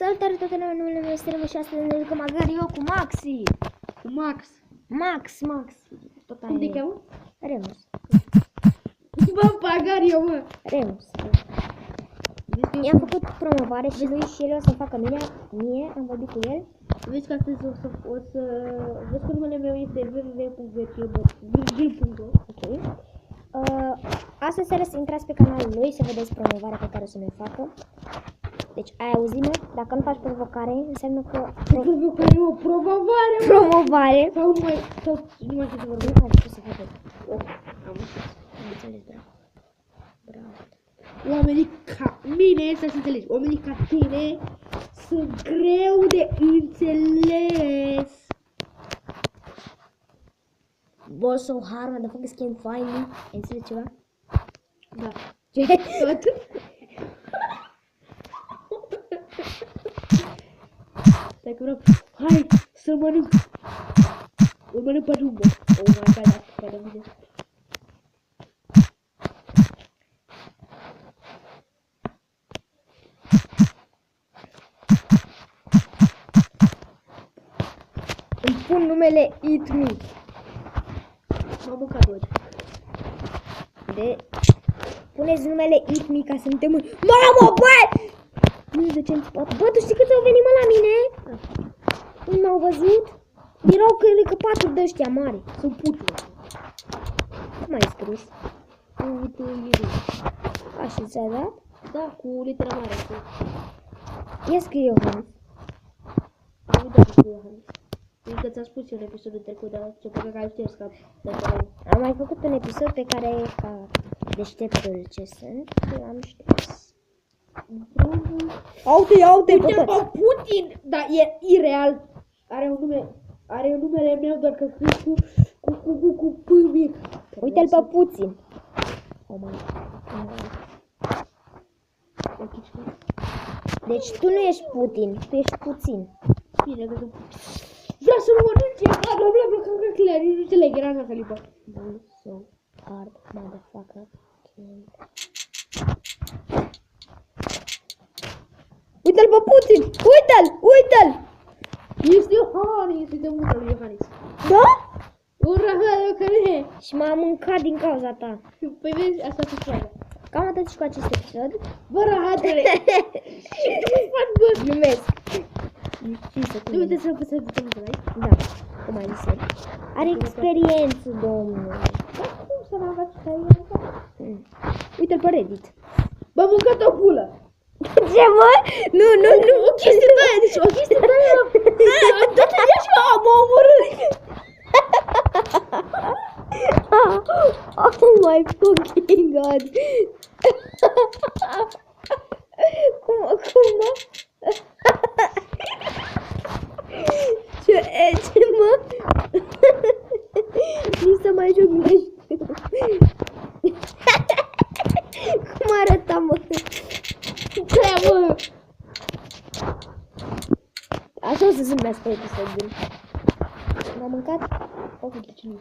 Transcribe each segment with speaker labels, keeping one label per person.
Speaker 1: Salutare toate la numele meu este Remus și astăzi ne jucăm Agario cu Maxi.
Speaker 2: Cu Max.
Speaker 1: Max. Tot
Speaker 2: Cum te cheamă?
Speaker 1: Remus.
Speaker 2: Bă, Agario, mă.
Speaker 1: Remus. I-am făcut promovare și lui și el o să facă mie, am vorbit cu el.
Speaker 2: Vezi că astăzi o să vezi că numele meu este www.virgil.ro.
Speaker 1: Ok. Astăzi seara să intrați pe canalul lui să vedeți promovarea pe care o să ne facă. Deci ai auzit, mă? Dacă nu faci provocare, înseamnă că...
Speaker 2: Provocare, o promovare, mă.
Speaker 1: Promovare!
Speaker 2: Sau nu mai știu să vorbesc.
Speaker 1: Nu are ce să facă.
Speaker 2: Am
Speaker 1: Înțeles, bravo.
Speaker 2: Oamenii ca mine, să înțelegi, oamenii ca tine sunt greu de înțeles.
Speaker 1: Boss so hard, motherfuckers can't find me. Înțelegi ceva?
Speaker 2: Da.
Speaker 1: Ce?
Speaker 2: Tot? Stai că vreau. Hai să mănânc. Îl mănânc pe Jumbo. Oh my god, asta de mine.
Speaker 1: Îmi pun numele Eat Me.
Speaker 2: M-am mâncat doi.
Speaker 1: De... Puneți numele Eat Me ca să nu te mâni. Mamă, bă! Nu știu de ce-mi spate. Bă, tu știi câți au venit, mă, la mine? Nu m-au văzut? Erau că patru de ăștia mari.
Speaker 2: Sunt putul.
Speaker 1: Cum ai scris?
Speaker 2: Putul.
Speaker 1: Așa ți-a dat?
Speaker 2: Da, cu litera mare.
Speaker 1: Ia scrie Iohannis.
Speaker 2: Am uitat cu Iohannis. Încă ți-am spus eu în episodul trecut, dar ce păcat că ai șters ca de acolo.
Speaker 1: Am mai făcut un episod pe care, ca deșteptul ce sunt, l-am șters. Aute,
Speaker 2: Uite, bă, Putin! Dar e ireal. Are un numele meu, doar că scris cu P mic.
Speaker 1: Uite-l pe Putin. Oh my God. Deci tu nu ești Putin, tu ești puțin.
Speaker 2: Bine, că vreau să mă mănânce, bla, că nici nu înțeleg, era în așa limbă.
Speaker 1: So hard, motherfucker. Uite-l pe Putin! Uite-l!
Speaker 2: Este Iohannis, uite mânca lui Iohannis.
Speaker 1: Da?
Speaker 2: Un rahel care.
Speaker 1: Și m-am mâncat din cauza ta.
Speaker 2: Păi vezi, asta se spune.
Speaker 1: Cam atât și cu acest episod.
Speaker 2: Bă, rahatele! Ce faci, bă?
Speaker 1: Glumesc.
Speaker 2: Nu uite să apăsați de mâncă, ai?
Speaker 1: Da, cum ai zis. Are experiență, domnule.
Speaker 2: Dar cum să n-am avut experiență?
Speaker 1: Uite-l pe Reddit.
Speaker 2: Bă, mâncat o pulă!
Speaker 1: Ce, mă? Nu.
Speaker 2: O chestie de aia, deci o chestie de aia. Tot în ea și m-am omorât.
Speaker 1: Oh my fucking god. Cum, mă? Ce, mă? Nu să mai jugnești. Cum arăta, mă?
Speaker 2: Ce, mă?
Speaker 1: Așa o să zâmbească episodul. M-am mâncat? Oh, de ce nu?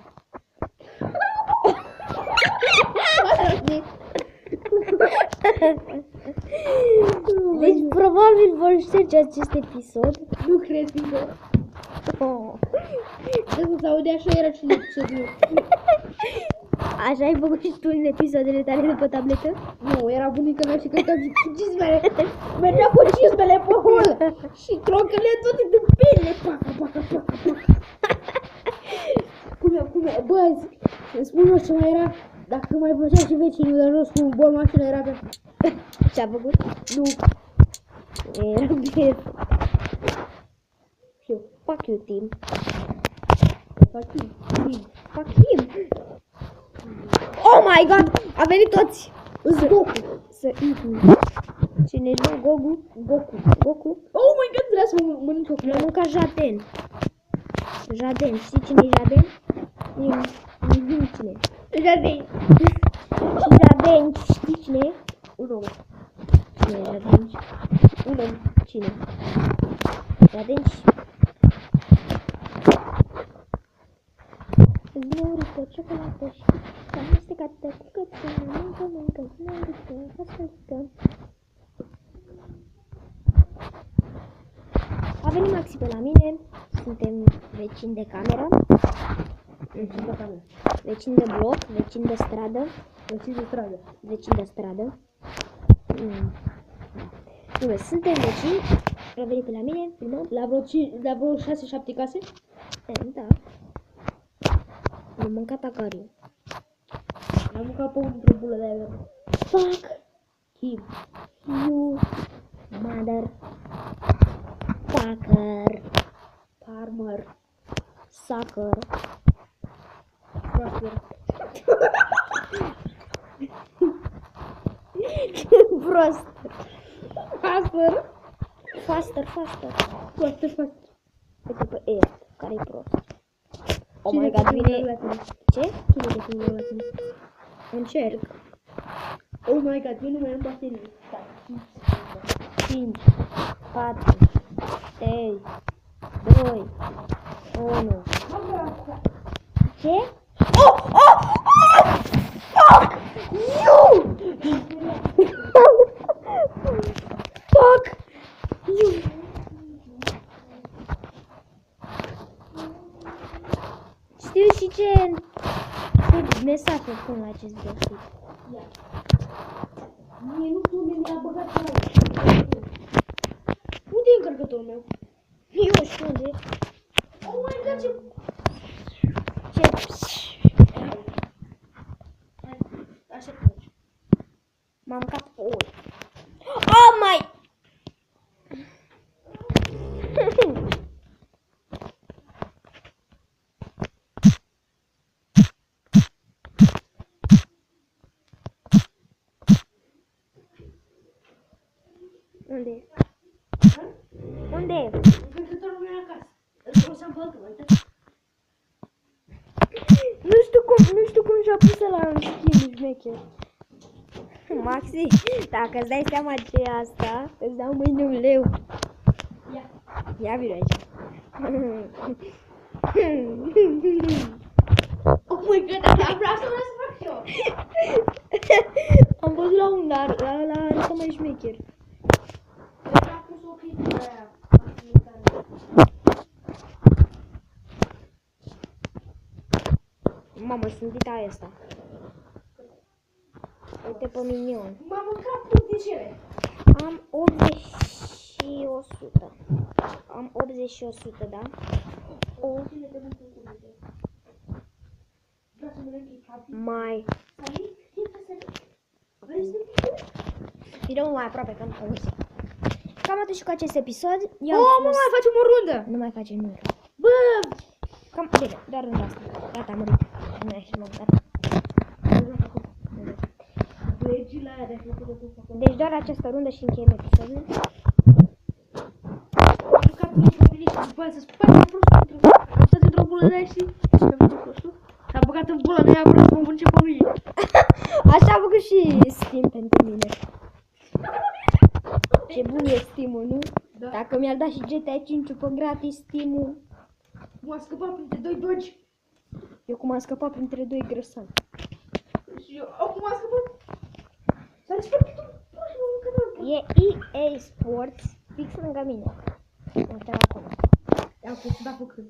Speaker 1: Deci probabil vor șterge acest episod.
Speaker 2: Nu cred, Vigo.
Speaker 1: Oh.
Speaker 2: Dacă se aude așa, era cine episodul.
Speaker 1: Așa ai făcut și tu în episoadele tale de pe tabletă?
Speaker 2: Nu, era bunica mea și cântam cu cizmele. Mergea cu cizmele pe hol. Și troncăle toate de pene. Paca. Cum e? Bă, îmi spun eu ce mai era. Dacă mai făcea și vecinul de jos cu bol mașină, era pe...
Speaker 1: Ce-a făcut?
Speaker 2: Nu.
Speaker 1: Era bine. Și eu, fuck you, team. Fuck him. Oh my god! A venit toți!
Speaker 2: Îți Goku.
Speaker 1: Să intru. Cine ești, mă? Goku?
Speaker 2: Oh my god, vreau să mă mănânc o
Speaker 1: L-am mâncat Jaden. Jaden, știi cine e Jaden? Nu cine.
Speaker 2: Jardin.
Speaker 1: Și Jaden, știi cine e?
Speaker 2: Un om.
Speaker 1: Cine e Jaden?
Speaker 2: Un om.
Speaker 1: Cine? Jaden și... Zlurică, ciocolată și... amestecată cu cățână, mâncă, venit Maxi pe la mine. Suntem vecini de cameră.
Speaker 2: Vecini de cameră.
Speaker 1: Vecini de bloc, vecini de stradă.
Speaker 2: Vecini de stradă.
Speaker 1: Vecini de stradă. Bine, suntem vecini. A venit pe la mine, filmăm.
Speaker 2: La vreo 6-7 case?
Speaker 1: Da. Am mâncat acariu.
Speaker 2: Am mâncat pe unul într-o bulă de aia.
Speaker 1: Fuck
Speaker 2: Kim.
Speaker 1: you, mother fucker,
Speaker 2: Farmer.
Speaker 1: sucker.
Speaker 2: Prosper.
Speaker 1: Prost.
Speaker 2: Faster.
Speaker 1: Faster.
Speaker 2: Faster.
Speaker 1: Uite pe E, care-i prost. Oh my god, vine... Ce?
Speaker 2: Cine de filmul la tine?
Speaker 1: Încerc.
Speaker 2: Oh my god, eu nu mai am baterii.
Speaker 1: 5, 4, 3, 2, 1. Ce? Oh! Fuck! You! Fuck! You! Știu și ce mesaj să pun la acest găsit.
Speaker 2: Mie nu pune, mi-a băgat pe aia. Unde e încărcătorul meu?
Speaker 1: Eu știu unde.
Speaker 2: Oh my god, ce... Așa că mergi.
Speaker 1: M-am mâncat ouă. Oh my! Unde e? Unde e?
Speaker 2: Încărcătorul meu e acasă. Îl foloseam pe altul, uite.
Speaker 1: Nu știu cum și-a pus la un schimb șmecher. Maxi, dacă îți dai seama ce e asta, îți dau mâine un leu. Ia vino aici.
Speaker 2: Oh my god, dar vreau să fac și eu.
Speaker 1: Am văzut la un dar, la arătă mai șmecher.
Speaker 2: Am pus o clipă de aia.
Speaker 1: Mamă, sunt dita asta. Uite pe minion.
Speaker 2: M-am mâncat puncticele.
Speaker 1: Am 80 și 100. Am 80 și 100, da?
Speaker 2: Cine te mâncă cu mine? Vreau să mănânc happy.
Speaker 1: Mai.
Speaker 2: Salut? Vrei să te
Speaker 1: Vină mai aproape, că nu auzi. Cam atât și cu acest episod.
Speaker 2: mă, mai facem o rundă.
Speaker 1: Nu mai facem nimic.
Speaker 2: Bă!
Speaker 1: Cam bine, doar runda asta. Gata, am murit. Nu mai și gata.
Speaker 2: Legii la aia de făcut de tu făcut.
Speaker 1: Deci doar această rundă și încheiem episodul.
Speaker 2: Am mâncat nici pe mine și după aia să spune prostul. Am stat într-o bulă de aia și mi-a făcut prostul. S-a băgat în bulă, nu i-a vrut să mă mănânce pe mine.
Speaker 1: Așa a făcut și Steam pentru mine. Ce bun e Steam-ul, nu?
Speaker 2: Da.
Speaker 1: Dacă mi-ar da și GTA 5 pe gratis Steam-ul,
Speaker 2: M-a scăpat printre doi dogi.
Speaker 1: eu cum am scăpat printre doi grăsani.
Speaker 2: Și eu, cum a scăpat? S-a despărțit un prost, mă mâncă.
Speaker 1: E EA Sports fix lângă mine. Uite acolo.
Speaker 2: Am fost, da, făcut.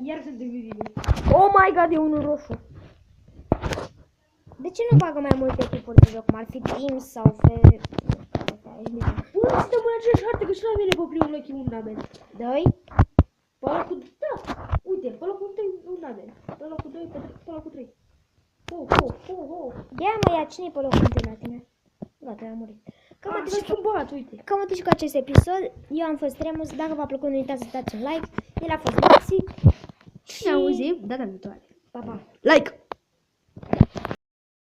Speaker 2: Iar sunt de vizile.
Speaker 1: Oh my god, e unul roșu. De ce nu bagă mai multe tipuri de joc, cum ar fi Teams sau Fe...
Speaker 2: Bă, suntem în aceeași hartă, că și la mine pe primul loc e un namen.
Speaker 1: Doi?
Speaker 2: Pe locul, da, uite, pe locul 3 un namen. Pe locul 2, pe locul 3.
Speaker 1: Ia mă, ia, cine-i pe locul întâi la tine? Gata, am murit. Cam atât și cu acest episod. Eu am fost Remus. Dacă v-a plăcut, nu uitați să dați un like. El a fost Maxi.
Speaker 2: Și ne auzim data viitoare.
Speaker 1: Pa, pa.
Speaker 2: Like!